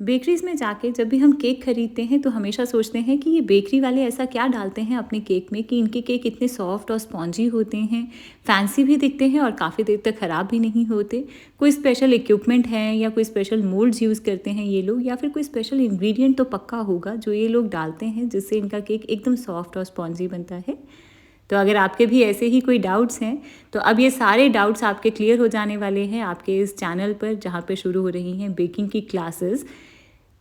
Bakeries में जाके जब भी हम केक खरीदते हैं तो हमेशा सोचते हैं कि ये बेकरी वाले ऐसा क्या डालते हैं अपने केक में कि इनके केक इतने सॉफ्ट और स्पॉन्जी होते हैं, फैंसी भी दिखते हैं और काफ़ी देर तक ख़राब भी नहीं होते। कोई स्पेशल इक्विपमेंट है या कोई स्पेशल मोल्ड्स यूज़ करते हैं ये लोग, या फिर कोई स्पेशल इंग्रेडिएंट तो पक्का होगा जो ये लोग डालते हैं जिससे इनका केक एकदम सॉफ्ट और स्पॉन्जी बनता है। तो अगर आपके भी ऐसे ही कोई डाउट्स हैं तो अब ये सारे डाउट्स आपके क्लियर हो जाने वाले हैं आपके इस चैनल पर, जहाँ पे शुरू हो रही हैं बेकिंग की क्लासेस,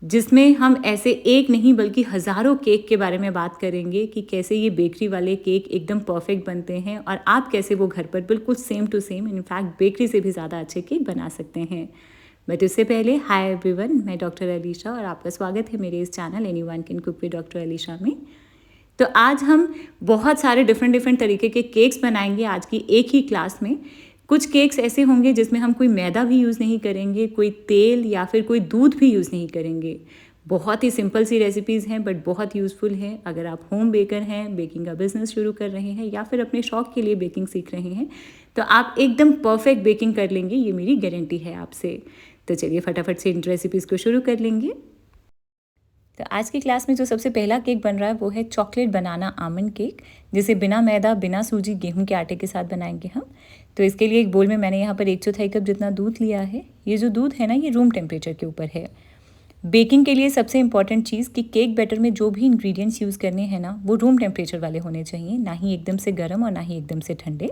जिसमें हम ऐसे एक नहीं बल्कि हज़ारों केक के बारे में बात करेंगे कि कैसे ये बेकरी वाले केक एकदम परफेक्ट बनते हैं और आप कैसे वो घर पर बिल्कुल same to same, in fact bakery से भी ज़्यादा अच्छे केक बना सकते हैं। बट उससे पहले हाय एवरीवन, मैं डॉक्टर अलीशा और आपका स्वागत है मेरे इस channel anyone can cook with doctor Alisha में। तो आज हम बहुत सारे डिफरेंट तरीके के केक्स बनाएंगे आज की एक ही क्लास में। कुछ केक्स ऐसे होंगे जिसमें हम कोई मैदा भी यूज़ नहीं करेंगे, कोई तेल या फिर कोई दूध भी यूज़ नहीं करेंगे। बहुत ही सिंपल सी रेसिपीज़ हैं बट बहुत यूज़फुल हैं। अगर आप होम बेकर हैं, बेकिंग का बिजनेस शुरू कर रहे हैं या फिर अपने शौक़ के लिए बेकिंग सीख रहे हैं तो आप एकदम परफेक्ट बेकिंग कर लेंगे, ये मेरी गारंटी है आपसे। तो चलिए फटाफट से इन रेसिपीज़ को शुरू कर लेंगे। तो आज की क्लास में जो सबसे पहला केक बन रहा है वो है चॉकलेट बनाना आमंड केक, जिसे बिना मैदा, बिना सूजी, गेहूं के आटे के साथ बनाएंगे हम। तो इसके लिए एक बोल में मैंने यहाँ पर 1/4 कप जितना दूध लिया है। ये जो दूध है ना, ये रूम टेम्परेचर के ऊपर है। बेकिंग के लिए सबसे इंपॉर्टेंट चीज़ कि केक बैटर में जो भी इंग्रेडिएंट्स यूज़ करने हैं ना, वो रूम टेम्परेचर वाले होने चाहिए, ना ही एकदम से गर्म और ना ही एकदम से ठंडे।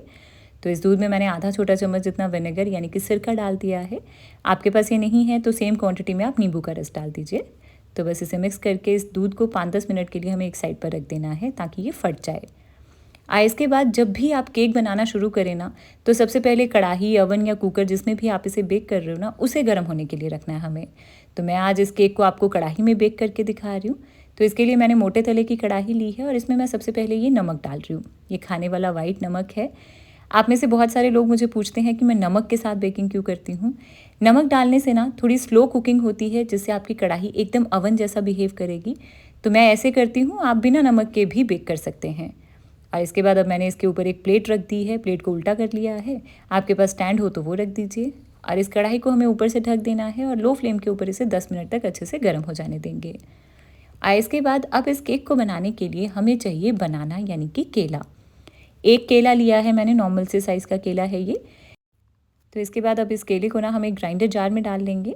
तो इस दूध में मैंने आधा छोटा चम्मच जितना विनेगर यानी कि सिरका डाल दिया है। आपके पास ये नहीं है तो सेम क्वांटिटी में आप नींबू का रस डाल दीजिए। तो बस इसे मिक्स करके इस दूध को 5-10 मिनट के लिए हमें एक साइड पर रख देना है ताकि ये फट जाए। इसके बाद जब भी आप केक बनाना शुरू करें ना, तो सबसे पहले कढ़ाई, ओवन या कुकर जिसमें भी आप इसे बेक कर रहे हो ना, उसे गर्म होने के लिए रखना है हमें। तो मैं आज इस केक को आपको कढ़ाई में बेक करके दिखा रही हूँ। तो इसके लिए मैंने मोटे तले की कढ़ाई ली है और इसमें मैं सबसे पहले ये नमक डाल रही हूँ। ये खाने वाला वाइट नमक है। आप में से बहुत सारे लोग मुझे पूछते हैं कि मैं नमक के साथ बेकिंग क्यों करती हूँ। नमक डालने से ना थोड़ी स्लो कुकिंग होती है, जिससे आपकी कढ़ाई एकदम अवन जैसा बिहेव करेगी। तो मैं ऐसे करती हूँ, आप बिना नमक के भी बेक कर सकते हैं। और इसके बाद अब मैंने इसके ऊपर एक प्लेट रख दी है, प्लेट को उल्टा कर लिया है। आपके पास स्टैंड हो तो वो रख दीजिए और इस कढ़ाई को हमें ऊपर से ढक देना है और लो फ्लेम के ऊपर इसे 10 मिनट तक अच्छे से गर्म हो जाने देंगे। इसके बाद अब इस केक को बनाने के लिए हमें चाहिए बनाना यानी कि केला। एक केला लिया है मैंने, नॉर्मल से साइज़ का केला है ये। तो इसके बाद अब इस केले को ना हम एक ग्राइंडर जार में डाल लेंगे।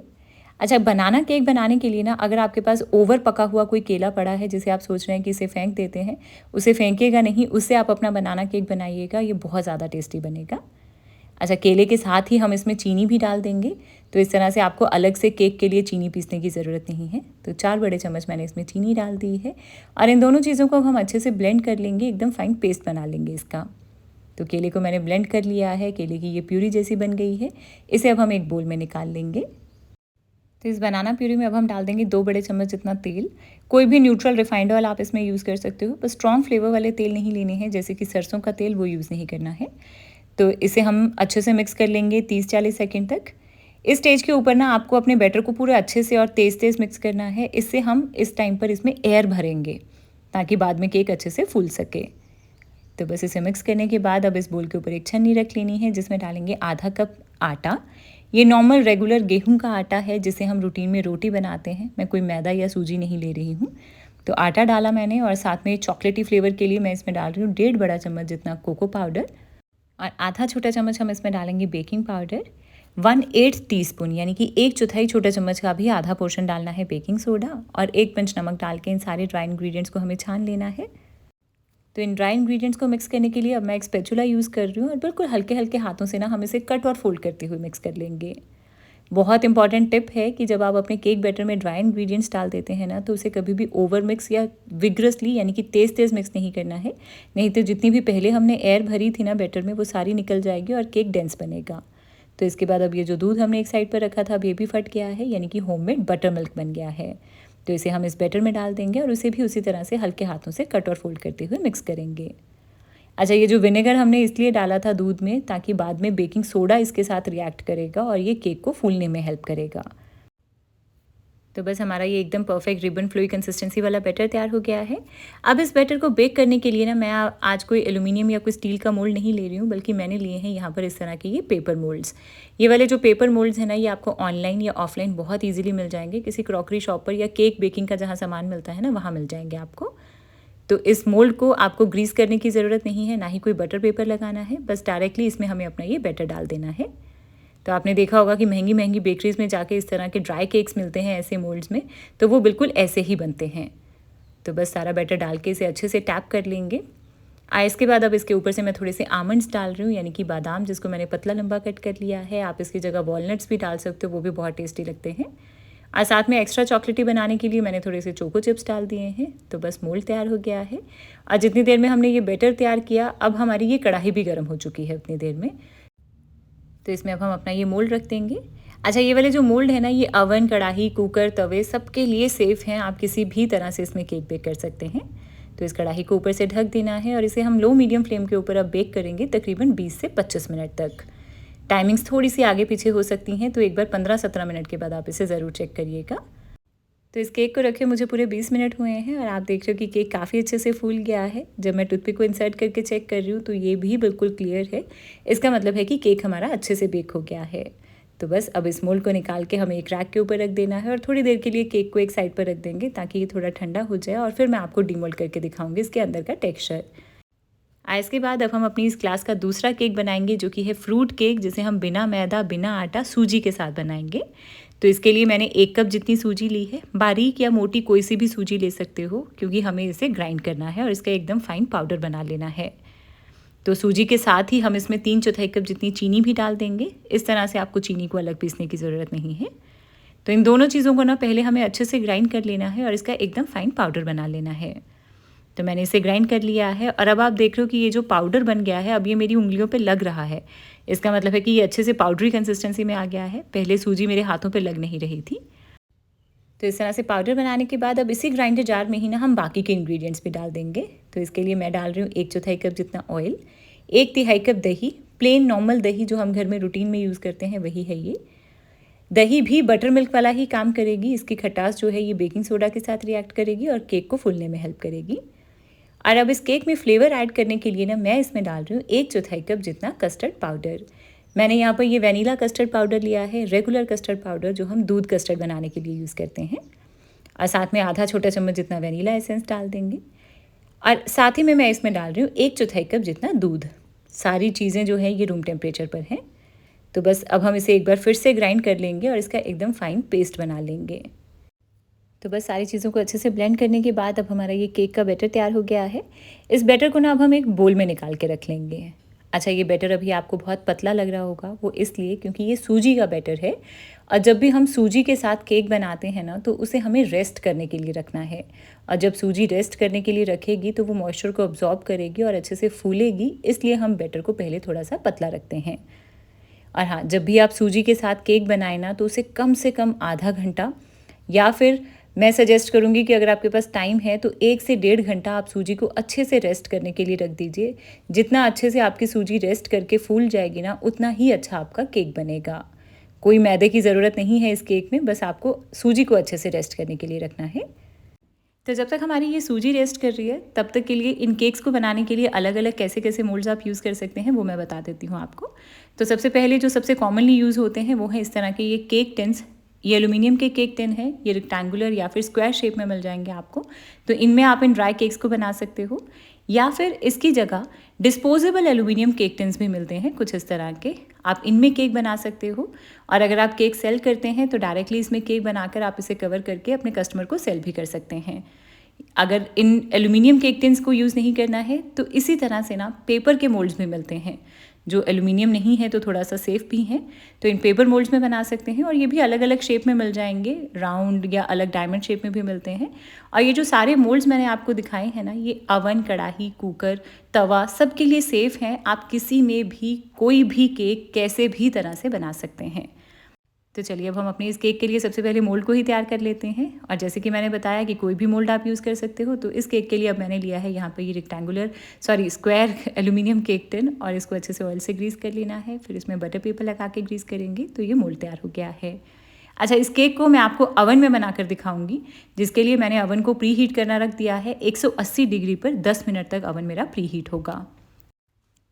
अच्छा, बनाना केक बनाने के लिए ना अगर आपके पास ओवर पका हुआ कोई केला पड़ा है जिसे आप सोच रहे हैं कि इसे फेंक देते हैं, उसे फेंकिएगा नहीं, उससे आप अपना बनाना केक बनाइएगा, ये बहुत ज़्यादा टेस्टी बनेगा। अच्छा, केले के साथ ही हम इसमें चीनी भी डाल देंगे। तो इस तरह से आपको अलग से केक के लिए चीनी पीसने की ज़रूरत नहीं है। तो 4 बड़े चम्मच मैंने इसमें चीनी डाल दी है और इन दोनों चीज़ों को हम अच्छे से ब्लेंड कर लेंगे, एकदम फाइन पेस्ट बना लेंगे इसका। तो केले को मैंने ब्लेंड कर लिया है, केले की ये प्यूरी जैसी बन गई है। इसे अब हम एक बोल में निकाल लेंगे। तो इस बनाना प्यूरी में अब हम डाल देंगे 2 बड़े चम्मच जितना तेल। कोई भी न्यूट्रल रिफाइंड ऑयल आप इसमें यूज़ कर सकते हो, बस स्ट्रॉन्ग फ्लेवर वाले तेल नहीं लेने हैं, जैसे कि सरसों का तेल, वो यूज़ नहीं करना है। तो इसे हम अच्छे से मिक्स कर लेंगे 30-40 सेकेंड तक। इस स्टेज के ऊपर ना आपको अपने बैटर को पूरे अच्छे से और तेज़ मिक्स करना है। इससे हम इस टाइम पर इसमें एयर भरेंगे ताकि बाद में केक अच्छे से फूल सके। तो बस इसे मिक्स करने के बाद अब इस बोल के ऊपर एक छन्नी रख लेनी है जिसमें डालेंगे आधा कप आटा। ये नॉर्मल रेगुलर गेहूं का आटा है जिसे हम रूटीन में रोटी बनाते हैं। मैं कोई मैदा या सूजी नहीं ले रही हूँ। तो आटा डाला मैंने और साथ में चॉकलेटी फ्लेवर के लिए मैं इसमें डाल रही हूँ 1.5 बड़ा चम्मच जितना कोको पाउडर और आधा छोटा चम्मच हम इसमें डालेंगे बेकिंग पाउडर। 1/8 टीस्पून यानी कि 1/4 छोटा चम्मच का भी आधा पोर्शन डालना है बेकिंग सोडा और 1 पिंच नमक डाल के इन सारे ड्राई इंग्रेडिएंट्स को हमें छान लेना है। तो इन ड्राई इंग्रेडिएंट्स को मिक्स करने के लिए अब मैं एक स्पैचुला यूज़ कर रही हूँ और बिल्कुल हल्के हल्के हाथों से ना हम इसे कट और फोल्ड करते हुए मिक्स कर लेंगे। बहुत इंपॉर्टेंट टिप है कि जब आप अपने केक बैटर में ड्राई इंग्रेडिएंट्स डाल देते हैं ना, तो उसे कभी भी ओवर मिक्स या विग्रसली यानी कि तेज़ मिक्स नहीं करना है, नहीं तो जितनी भी पहले हमने एयर भरी थी ना बैटर में, वो सारी निकल जाएगी और केक डेंस बनेगा। तो इसके बाद अब ये जो दूध हमने एक साइड पर रखा था अब ये भी फट गया है, यानी कि होममेड बटर मिल्क बन गया है। तो इसे हम इस बैटर में डाल देंगे और उसे भी उसी तरह से हल्के हाथों से कट और फोल्ड करते हुए मिक्स करेंगे। अच्छा, ये जो विनेगर हमने इसलिए डाला था दूध में ताकि बाद में बेकिंग सोडा इसके साथ रिएक्ट करेगा और ये केक को फूलने में हेल्प करेगा। तो बस हमारा ये एकदम परफेक्ट रिबन फ्लोई कंसिस्टेंसी वाला बैटर तैयार हो गया है। अब इस बैटर को बेक करने के लिए ना मैं आज कोई एल्यूमिनियम या कोई स्टील का मोल्ड नहीं ले रही हूँ, बल्कि मैंने लिए हैं यहाँ पर इस तरह के ये पेपर मोल्ड्स। ये वाले जो पेपर मोल्ड्स हैं ना, ये आपको ऑनलाइन या ऑफलाइन बहुत ईजिली मिल जाएंगे, किसी क्रॉकरी शॉप पर या केक बेकिंग का जहाँ सामान मिलता है ना, वहाँ मिल जाएंगे आपको। तो इस मोल्ड को आपको ग्रीस करने की ज़रूरत नहीं है, ना ही कोई बटर पेपर लगाना है, बस डायरेक्टली इसमें हमें अपना ये बैटर डाल देना है। तो आपने देखा होगा कि महंगी महंगी बेकरीज़ में जाके इस तरह के ड्राई केक्स मिलते हैं ऐसे मोल्ड्स में, तो वो बिल्कुल ऐसे ही बनते हैं। तो बस सारा बैटर डाल के इसे अच्छे से टैप कर लेंगे। इसके बाद अब इसके ऊपर से मैं थोड़े से आमंड्स डाल रही हूँ, यानी कि बादाम, जिसको मैंने पतला लंबा कट कर लिया है। आप इसकी जगह वॉलनट्स भी डाल सकते हो, वो भी बहुत टेस्टी लगते हैं। और साथ में एक्स्ट्रा चॉकलेटी बनाने के लिए मैंने थोड़े से चोको चिप्स डाल दिए हैं। तो बस मोल्ड तैयार हो गया है। और जितनी देर में हमने ये बैटर तैयार किया, अब हमारी ये कढ़ाई भी गर्म हो चुकी है उतनी देर में। तो इसमें अब हम अपना ये मोल्ड रख देंगे। अच्छा, ये वाले जो मोल्ड है ना, ये अवन, कढ़ाई, कुकर, तवे सबके लिए सेफ़ हैं। आप किसी भी तरह से इसमें केक बेक कर सकते हैं। तो इस कढ़ाई को ऊपर से ढक देना है और इसे हम लो मीडियम फ्लेम के ऊपर अब बेक करेंगे तकरीबन 20 से 25 मिनट तक। टाइमिंग्स थोड़ी सी आगे पीछे हो सकती हैं, तो एक बार 15-17 मिनट के बाद आप इसे ज़रूर चेक करिएगा। तो इस केक को रखे मुझे पूरे 20 मिनट हुए हैं और आप देख रहे हो कि केक काफ़ी अच्छे से फूल गया है। जब मैं टूथपिक को इंसर्ट करके चेक कर रही हूँ तो ये भी बिल्कुल क्लियर है। इसका मतलब है कि केक हमारा अच्छे से बेक हो गया है। तो बस अब इस मोल्ड को निकाल के हमें एक रैक के ऊपर रख देना है और थोड़ी देर के लिए केक को एक साइड पर रख देंगे ताकि ये थोड़ा ठंडा हो जाए, और फिर मैं आपको डीमोल्ड करके दिखाऊंगी इसके अंदर का टेक्स्चर। इसके बाद अब हम अपनी इस क्लास का दूसरा केक बनाएंगे, जो कि है फ्रूट केक, जिसे हम बिना मैदा, बिना आटा, सूजी के साथ बनाएंगे। तो इसके लिए मैंने 1 कप जितनी सूजी ली है। बारीक या मोटी कोई सी भी सूजी ले सकते हो, क्योंकि हमें इसे ग्राइंड करना है और इसका एकदम फाइन पाउडर बना लेना है। तो सूजी के साथ ही हम इसमें 3/4 कप जितनी चीनी भी डाल देंगे। इस तरह से आपको चीनी को अलग पीसने की ज़रूरत नहीं है। तो इन दोनों चीज़ों को ना पहले हमें अच्छे से ग्राइंड कर लेना है और इसका एकदम फाइन पाउडर बना लेना है। तो मैंने इसे ग्राइंड कर लिया है और अब आप देख रहे हो कि ये जो पाउडर बन गया है, अब ये मेरी उंगलियों पे लग रहा है। इसका मतलब है कि ये अच्छे से पाउडरी कंसिस्टेंसी में आ गया है। पहले सूजी मेरे हाथों पे लग नहीं रही थी। तो इस तरह से पाउडर बनाने के बाद अब इसी ग्राइंडर जार में ही ना हम बाकी के इंग्रेडिएंट्स भी डाल देंगे। तो इसके लिए मैं डाल रही हूँ 1/4 कप जितना ऑयल, 1/3 कप दही, प्लेन नॉर्मल दही जो हम घर में रूटीन में यूज़ करते हैं वही है ये। दही भी बटर मिल्क वाला ही काम करेगी। इसकी खटास जो है ये बेकिंग सोडा के साथ रिएक्ट करेगी और केक को फूलने में हेल्प करेगी। और अब इस केक में फ्लेवर ऐड करने के लिए ना मैं इसमें डाल रही हूँ 1/4 कप जितना कस्टर्ड पाउडर। मैंने यहाँ पर ये वैनिला कस्टर्ड पाउडर लिया है, रेगुलर कस्टर्ड पाउडर जो हम दूध कस्टर्ड बनाने के लिए यूज़ करते हैं। और साथ में आधा छोटा चम्मच जितना वैनिला एसेंस डाल देंगे। और साथ ही में मैं इसमें डाल रही हूँ 1/4 कप जितना दूध। सारी चीज़ें जो है ये रूम टेम्परेचर पर हैं। तो बस अब हम इसे एक बार फिर से ग्राइंड कर लेंगे और इसका एकदम फाइन पेस्ट बना लेंगे। तो बस सारी चीज़ों को अच्छे से ब्लेंड करने के बाद अब हमारा ये केक का बैटर तैयार हो गया है। इस बैटर को ना अब हम एक बोल में निकाल के रख लेंगे। अच्छा, ये बैटर अभी आपको बहुत पतला लग रहा होगा, वो इसलिए क्योंकि ये सूजी का बैटर है और जब भी हम सूजी के साथ केक बनाते हैं ना, तो उसे हमें रेस्ट करने के लिए रखना है। और जब सूजी रेस्ट करने के लिए रखेगी तो वो मॉइस्चर को अब्जॉर्ब करेगी और अच्छे से फूलेगी, इसलिए हम बैटर को पहले थोड़ा सा पतला रखते हैं। और हाँ, जब भी आप सूजी के साथ केक बनाएं ना, तो उसे कम से कम आधा घंटा, या फिर मैं सजेस्ट करूँगी कि अगर आपके पास टाइम है तो 1 से 1.5 घंटा आप सूजी को अच्छे से रेस्ट करने के लिए रख दीजिए। जितना अच्छे से आपकी सूजी रेस्ट करके फूल जाएगी ना, उतना ही अच्छा आपका केक बनेगा। कोई मैदे की ज़रूरत नहीं है इस केक में, बस आपको सूजी को अच्छे से रेस्ट करने के लिए रखना है। तो जब तक हमारी ये सूजी रेस्ट कर रही है, तब तक के लिए इन केक्स को बनाने के लिए अलग अलग कैसे कैसे मोल्ड्स आप यूज़ कर सकते हैं वो मैं बता देती हूँ आपको। तो सबसे पहले जो सबसे कॉमनली यूज़ होते हैं वो है इस तरह के ये केक टिन्स। ये एल्यूमिनियम के केक टिन है, ये रेक्टेंगुलर या फिर स्क्वायर शेप में मिल जाएंगे आपको। तो इनमें आप इन ड्राई केक्स को बना सकते हो, या फिर इसकी जगह डिस्पोजेबल एल्यूमिनियम केक टिन्स भी मिलते हैं कुछ इस तरह के, आप इनमें केक बना सकते हो। और अगर आप केक सेल करते हैं तो डायरेक्टली इसमें केक बनाकर आप इसे कवर करके अपने कस्टमर को सेल भी कर सकते हैं। अगर इन एल्यूमिनियम केक टिन्स को यूज़ नहीं करना है तो इसी तरह से ना पेपर के मोल्ड्स भी मिलते हैं, जो एल्यूमिनियम नहीं है तो थोड़ा सा सेफ भी हैं। तो इन पेपर मोल्ड्स में बना सकते हैं और ये भी अलग अलग शेप में मिल जाएंगे, राउंड या अलग डायमंड शेप में भी मिलते हैं। और ये जो सारे मोल्ड्स मैंने आपको दिखाए हैं ना, ये अवन, कढ़ाई, कुकर, तवा सबके लिए सेफ़ हैं। आप किसी में भी कोई भी केक कैसे भी तरह से बना सकते हैं। तो चलिए अब हम अपने इस केक के लिए सबसे पहले मोल्ड को ही तैयार कर लेते हैं। और जैसे कि मैंने बताया कि कोई भी मोल्ड आप यूज़ कर सकते हो, तो इस केक के लिए अब मैंने लिया है यहाँ पे ये स्क्वायर एल्यूमिनियम केक टिन, और इसको अच्छे से ऑयल से ग्रीस कर लेना है। फिर इसमें बटर पेपर लगा के ग्रीस करेंगे तो ये मोल्ड तैयार हो गया है। अच्छा, इस केक को मैं आपको ओवन में बनाकर दिखाऊंगी, जिसके लिए मैंने ओवन को प्री हीट करना रख दिया है। 180 डिग्री पर 10 मिनट तक ओवन मेरा प्री हीट होगा।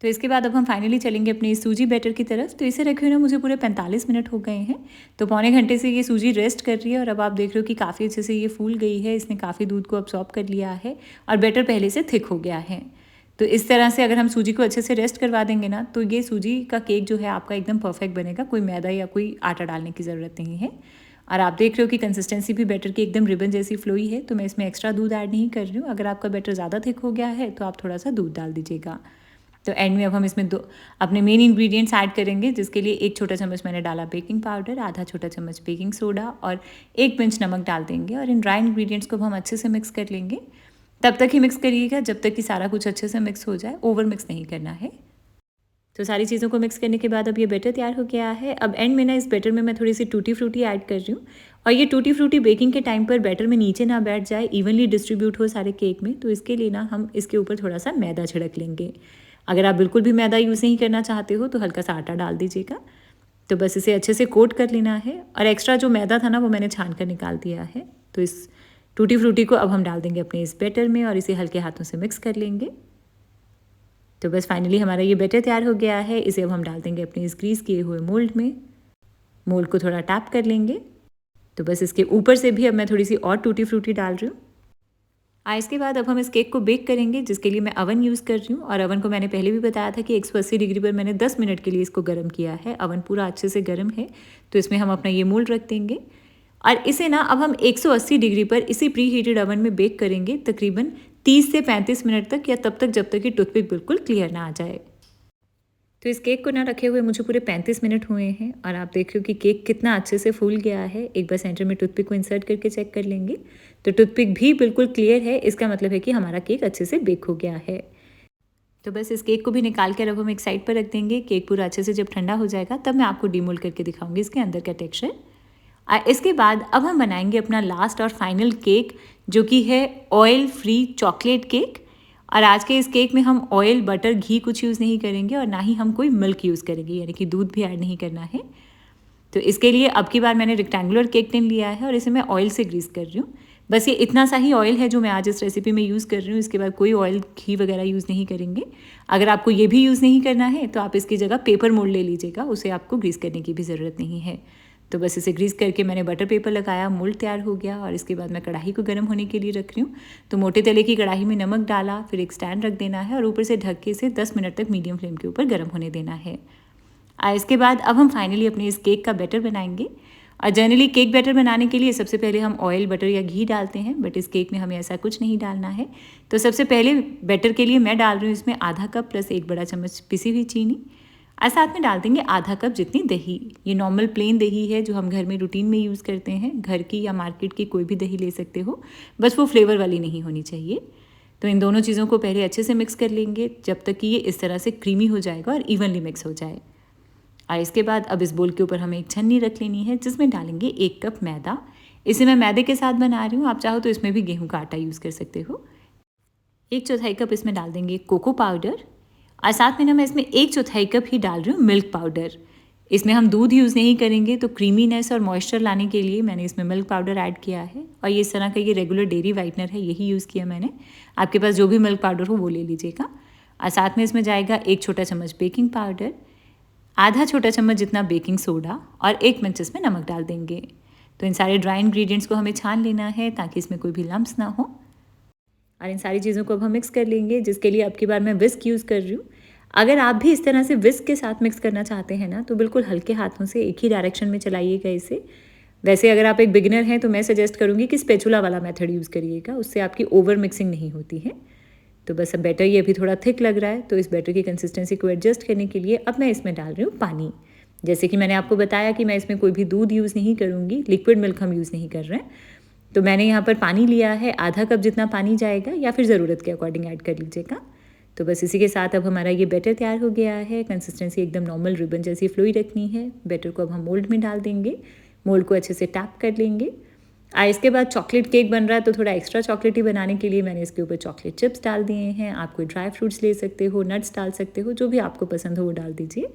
तो इसके बाद अब हम फाइनली चलेंगे अपने सूजी बैटर की तरफ। तो इसे रखे हुए ना मुझे पूरे 45 मिनट हो गए हैं। तो पौने घंटे से ये सूजी रेस्ट कर रही है और अब आप देख रहे हो कि काफ़ी अच्छे से ये फूल गई है। इसने काफ़ी दूध को अब्सॉर्ब कर लिया है और बैटर पहले से थिक हो गया है। तो इस तरह से अगर हम सूजी को अच्छे से रेस्ट करवा देंगे ना, तो ये सूजी का केक जो है आपका एकदम परफेक्ट बनेगा। कोई मैदा या कोई आटा डालने की ज़रूरत नहीं है। और आप देख रहे हो कि कंसिस्टेंसी भी बैटर की एकदम रिबन जैसी फ्लोई है। तो मैं इसमें एक्स्ट्रा दूध ऐड नहीं कर रही हूँ। अगर आपका बैटर ज़्यादा थिक हो गया है तो आप थोड़ा सा दूध डाल दीजिएगा। तो एंड में अब हम इसमें अपने मेन इंग्रेडिएंट्स ऐड करेंगे, जिसके लिए 1 छोटा चम्मच मैंने डाला बेकिंग पाउडर, आधा छोटा चम्मच बेकिंग सोडा और 1 पिंच नमक डाल देंगे। और इन ड्राई इंग्रेडिएंट्स को हम अच्छे से मिक्स कर लेंगे। तब तक ही मिक्स करिएगा जब तक कि सारा कुछ अच्छे से मिक्स हो जाए, ओवर मिक्स नहीं करना है। तो सारी चीज़ों को मिक्स करने के बाद अब ये बैटर तैयार हो गया है। अब एंड में ना इस बैटर में मैं थोड़ी सी टूटी फ्रूटी ऐड कर रही हूँ। और ये टूटी फ्रूटी बेकिंग के टाइम पर बैटर में नीचे ना बैठ जाए, इवनली डिस्ट्रीब्यूट हो सारे केक में। तो इसके लिए ना हम इसके ऊपर थोड़ा सा मैदा छिड़क लेंगे। अगर आप बिल्कुल भी मैदा यूज़ नहीं करना चाहते हो तो हल्का सा आटा डाल दीजिएगा। तो बस इसे अच्छे से कोट कर लेना है। और एक्स्ट्रा जो मैदा था ना वो मैंने छान कर निकाल दिया है। तो इस टूटी फ्रूटी को अब हम डाल देंगे अपने इस बैटर में और इसे हल्के हाथों से मिक्स कर लेंगे। तो बस फाइनली हमारा ये बैटर तैयार हो गया है। इसे अब हम डाल देंगे अपने इस ग्रीस किए हुए मोल्ड में। मोल्ड को थोड़ा टैप कर लेंगे। तो बस इसके ऊपर से भी अब मैं थोड़ी सी और टूटी फ्रूटी डाल रही हूँ। इसके बाद अब हम इस केक को बेक करेंगे, जिसके लिए मैं अवन यूज़ कर रही हूँ। और अवन को मैंने पहले भी बताया था कि 180 डिग्री पर मैंने 10 मिनट के लिए इसको गर्म किया है। अवन पूरा अच्छे से गर्म है। तो इसमें हम अपना ये मोल्ड रख देंगे और इसे ना अब हम 180 डिग्री पर इसी प्री हीटेड अवन में बेक करेंगे तकरीबन 30 से 35 मिनट तक, या तब तक जब तक कि टूथपिक बिल्कुल क्लियर ना आ जाए। तो इस केक को ना रखे हुए मुझे पूरे 35 मिनट हुए हैं और आप देख रहे हो कि केक कितना अच्छे से फूल गया है। एक बार सेंटर में टूथपिक को इंसर्ट करके चेक कर लेंगे। तो टूथपिक भी बिल्कुल क्लियर है। इसका मतलब है कि हमारा केक अच्छे से बेक हो गया है। तो बस इस केक को भी निकाल कर अब हम एक साइड पर रख देंगे। केक पूरा अच्छे से जब ठंडा हो जाएगा तब मैं आपको डीमोल्ड करके दिखाऊंगी इसके अंदर का टेक्सचर। इसके बाद अब हम बनाएंगे अपना लास्ट और फाइनल केक, जो कि है ऑयल फ्री चॉकलेट केक। और आज के इस केक में हम ऑयल, बटर, घी कुछ यूज़ नहीं करेंगे और ना ही हम कोई मिल्क यूज़ करेंगे, यानी कि दूध भी ऐड नहीं करना है। तो इसके लिए अब की बार मैंने रेक्टेंगुलर केक टिन लिया है और इसे मैं ऑयल से ग्रीस कर रही हूँ। बस ये इतना सा ही ऑयल है जो मैं आज इस रेसिपी में यूज़ कर रही हूँ। इसके बाद कोई ऑयल, घी वगैरह यूज़ नहीं करेंगे। अगर आपको ये भी यूज़ नहीं करना है तो आप इसकी जगह पेपर मोल्ड ले लीजिएगा, उसे आपको ग्रीस करने की भी ज़रूरत नहीं है। तो बस इसे ग्रीस करके मैंने बटर पेपर लगाया, मोल्ड तैयार हो गया। और इसके बाद मैं कढ़ाई को गर्म होने के लिए रख रही हूँ। तो मोटे तले की कढ़ाई में नमक डाला, फिर एक स्टैंड रख देना है और ऊपर से ढक के इसे 10 मिनट तक मीडियम फ्लेम के ऊपर गर्म होने देना है। इसके बाद अब हम फाइनली अपने इस केक का बैटर बनाएंगे। और जनरली केक बैटर बनाने के लिए सबसे पहले हम ऑयल, बटर या घी डालते हैं, बट इस केक में हमें ऐसा कुछ नहीं डालना है। तो सबसे पहले बैटर के लिए मैं डाल रही हूँ इसमें आधा कप प्लस 1 बड़ा चम्मच पिसी हुई चीनी। और साथ में डाल देंगे आधा कप जितनी दही। ये नॉर्मल प्लेन दही है जो हम घर में रूटीन में यूज़ करते हैं। घर की या मार्केट की कोई भी दही ले सकते हो, बस वो फ्लेवर वाली नहीं होनी चाहिए। तो इन दोनों चीज़ों को पहले अच्छे से मिक्स कर लेंगे जब तक कि ये इस तरह से क्रीमी हो जाएगा और इवनली मिक्स हो जाए। और इसके बाद अब इस बोल के ऊपर हमें एक छन्नी रख लेनी है, जिसमें डालेंगे 1 कप मैदा। इसे मैं मैदे के साथ बना रही हूँ, आप चाहो तो इसमें भी गेहूँ का आटा यूज़ कर सकते हो। 1/4 कप इसमें डाल देंगे कोको पाउडर। और साथ में ना मैं इसमें 1/4 कप ही डाल रही हूँ मिल्क पाउडर। इसमें हम दूध यूज़ नहीं करेंगे, तो क्रीमीनेस और मॉइस्चर लाने के लिए मैंने इसमें मिल्क पाउडर ऐड किया है। और ये इस तरह का ये रेगुलर डेयरी वाइटनर है, यही यूज़ किया मैंने। आपके पास जो भी मिल्क पाउडर हो वो ले लीजिएगा। और साथ में इसमें जाएगा 1 छोटा चम्मच बेकिंग पाउडर, आधा छोटा चम्मच जितना बेकिंग सोडा और 1 पिंच इसमें नमक डाल देंगे। तो इन सारे ड्राई इंग्रेडिएंट्स को हमें छान लेना है ताकि इसमें कोई भी लम्प्स ना हो। और इन सारी चीज़ों को अब हम मिक्स कर लेंगे, जिसके लिए अब की बार मैं विस्क यूज़ कर रही हूँ। अगर आप भी इस तरह से विस्क के साथ मिक्स करना चाहते हैं ना, तो बिल्कुल हल्के हाथों से एक ही डायरेक्शन में चलाइएगा इसे। वैसे अगर आप एक बिगिनर हैं तो मैं सजेस्ट करूँगी कि स्पैचुला वाला मेथड यूज़ करिएगा, उससे आपकी ओवर मिक्सिंग नहीं होती है। तो बस अब बैटर ये अभी थोड़ा थिक लग रहा है, तो इस बैटर की कंसिस्टेंसी को एडजस्ट करने के लिए अब मैं इसमें डाल रही हूँ पानी। जैसे कि मैंने आपको बताया कि मैं इसमें कोई भी दूध यूज़ नहीं करूँगी, लिक्विड मिल्क हम यूज़ नहीं कर रहे हैं। तो मैंने यहाँ पर पानी लिया है, आधा कप जितना पानी जाएगा, या फिर ज़रूरत के अकॉर्डिंग ऐड कर लीजिएगा। तो बस इसी के साथ अब हमारा ये बैटर तैयार हो गया है। कंसिस्टेंसी एकदम नॉर्मल रिबन जैसी फ्लोई रखनी है। बैटर को अब हम मोल्ड में डाल देंगे, मोल्ड को अच्छे से टैप कर लेंगे। इसके बाद चॉकलेट केक बन रहा है, तो थोड़ा एक्स्ट्रा चॉकलेटी बनाने के लिए मैंने इसके ऊपर चॉकलेट चिप्स डाल दिए हैं। आप कोई ड्राई फ्रूट्स ले सकते हो, नट्स डाल सकते हो, जो भी आपको पसंद हो वो डाल दीजिए।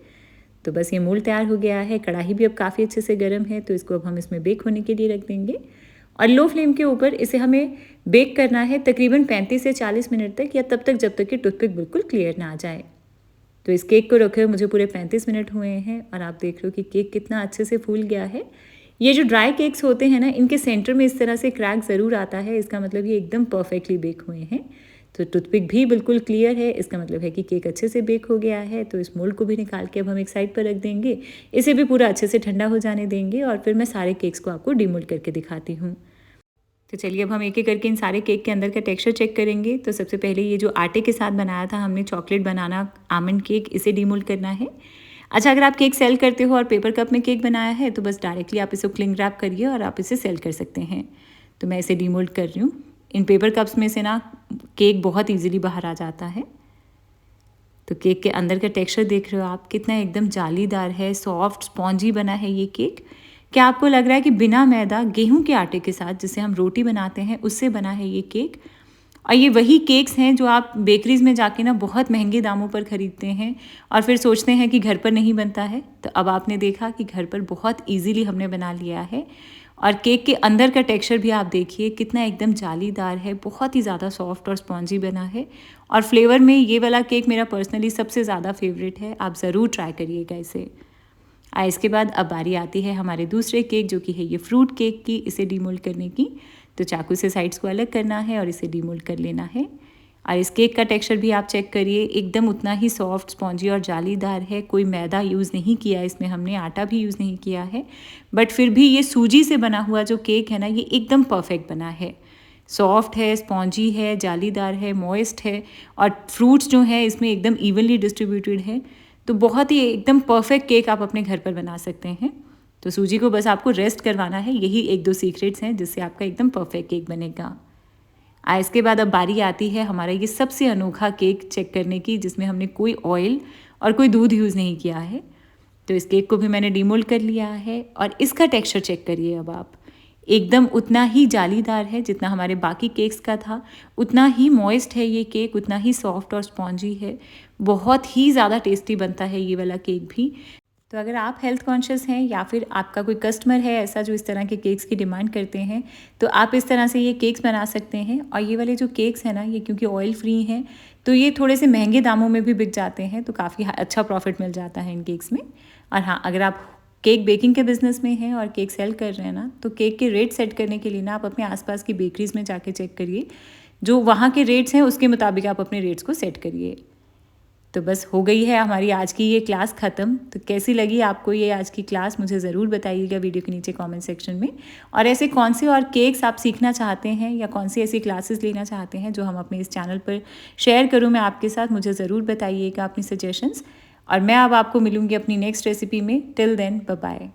तो बस ये मोल्ड तैयार हो गया है। कढ़ाई भी अब काफ़ी अच्छे से गर्म है, तो इसको अब हम इसमें बेक होने के लिए रख देंगे और लो फ्लेम के ऊपर इसे हमें बेक करना है तकरीबन 35 से 40 मिनट तक, या तब तक जब तक कि टूथपिक बिल्कुल क्लियर ना आ जाए। तो इस केक को रखे हुए मुझे पूरे 35 मिनट हुए हैं और आप देख रहे हो कि केक कितना अच्छे से फूल गया है। ये जो ड्राई केक्स होते हैं ना, इनके सेंटर में इस तरह से क्रैक ज़रूर आता है, इसका मतलब ये एकदम परफेक्टली बेक हुए हैं। तो टूथपिक भी बिल्कुल क्लियर है, इसका मतलब है कि केक अच्छे से बेक हो गया है। तो इस मोल्ड को भी निकाल के अब हम एक साइड पर रख देंगे, इसे भी पूरा अच्छे से ठंडा हो जाने देंगे और फिर मैं सारे केक्स को आपको डीमोल्ड करके दिखाती हूँ। तो चलिए अब हम एक एक करके इन सारे केक के अंदर का टेक्सचर चेक करेंगे। तो सबसे पहले ये जो आटे के साथ बनाया था हमने चॉकलेट बनाना आमंड केक, इसे डीमोल्ड करना है। अच्छा, अगर आप केक सेल करते हो और पेपर कप में केक बनाया है तो बस डायरेक्टली आप इसे क्लिंग रैप करिए और आप इसे सेल कर सकते हैं। तो मैं इसे डीमोल्ड कर रही हूँ। इन पेपर कप्स में से ना केक बहुत ईजिली बाहर आ जाता है। तो केक के अंदर का टेक्सचर देख रहे हो आप, कितना एकदम जालीदार है, सॉफ्ट स्पॉन्जी बना है ये केक। क्या आपको लग रहा है कि बिना मैदा गेहूं के आटे के साथ जिसे हम रोटी बनाते हैं उससे बना है ये केक? और ये वही केक्स हैं जो आप बेकरीज़ में जाके ना बहुत महंगे दामों पर ख़रीदते हैं और फिर सोचते हैं कि घर पर नहीं बनता है। तो अब आपने देखा कि घर पर बहुत इजीली हमने बना लिया है। और केक के अंदर का टेक्सचर भी आप देखिए कितना एकदम जालीदार है, बहुत ही ज़्यादा सॉफ्ट और स्पॉन्जी बना है। और फ्लेवर में ये वाला केक मेरा पर्सनली सबसे ज़्यादा फेवरेट है, आप ज़रूर ट्राई करिएगा इसे। इसके बाद अब बारी आती है हमारे दूसरे केक जो कि है ये फ्रूट केक की, इसे डीमोल्ड करने की। तो चाकू से साइड्स को अलग करना है और इसे डीमोल्ड कर लेना है। और इस केक का टेक्सचर भी आप चेक करिए, एकदम उतना ही सॉफ्ट स्पॉन्जी और जालीदार है। कोई मैदा यूज़ नहीं किया इसमें हमने, आटा भी यूज़ नहीं किया है, बट फिर भी ये सूजी से बना हुआ जो केक है ना, ये एकदम परफेक्ट बना है। सॉफ्ट है, स्पॉन्जी है, जालीदार है, मॉइस्ट है और फ्रूट्स जो हैं इसमें एकदम इवनली डिस्ट्रीब्यूटेड है। तो बहुत ही एकदम परफेक्ट केक आप अपने घर पर बना सकते हैं। तो सूजी को बस आपको रेस्ट करवाना है, यही एक दो सीक्रेट्स हैं जिससे आपका एकदम परफेक्ट केक बनेगा। इसके बाद अब बारी आती है हमारा ये सबसे अनोखा केक चेक करने की, जिसमें हमने कोई ऑयल और कोई दूध यूज़ नहीं किया है। तो इस केक को भी मैंने डीमोल्ड कर लिया है और इसका टेक्सचर चेक करिए अब आप, एकदम उतना ही जालीदार है जितना हमारे बाकी केक्स का था, उतना ही मॉइस्ट है ये केक, उतना ही सॉफ्ट और स्पॉन्जी है। बहुत ही ज़्यादा टेस्टी बनता है ये वाला केक भी। तो अगर आप हेल्थ कॉन्शियस हैं या फिर आपका कोई कस्टमर है ऐसा जो इस तरह के केक्स की डिमांड करते हैं, तो आप इस तरह से ये केक्स बना सकते हैं। और ये वाले जो केक्स हैं ना, ये क्योंकि ऑयल फ्री हैं तो ये थोड़े से महंगे दामों में भी बिक जाते हैं, तो काफ़ी अच्छा प्रॉफिट मिल जाता है इन केक्स में। और हाँ, अगर आप केक बेकिंग के बिज़नेस में हैं और केक सेल कर रहे हैं ना, तो केक के रेट सेट करने के लिए ना आप अपने आसपास की बेकरीज़ में जाके चेक करिए, जो वहाँ के रेट्स हैं उसके मुताबिक आप अपने रेट्स को सेट करिए। तो बस हो गई है हमारी आज की ये क्लास ख़त्म। तो कैसी लगी आपको ये आज की क्लास, मुझे ज़रूर बताइएगा वीडियो के नीचे कमेंट सेक्शन में। और ऐसे कौन से और केक्स आप सीखना चाहते हैं या कौन सी ऐसी क्लासेस लेना चाहते हैं जो हम अपने इस चैनल पर शेयर करूँ मैं आपके साथ, मुझे ज़रूर बताइएगा अपनी सजेशंस। और मैं अब आपको मिलूँगी अपनी नेक्स्ट रेसिपी में। Till then, bye bye.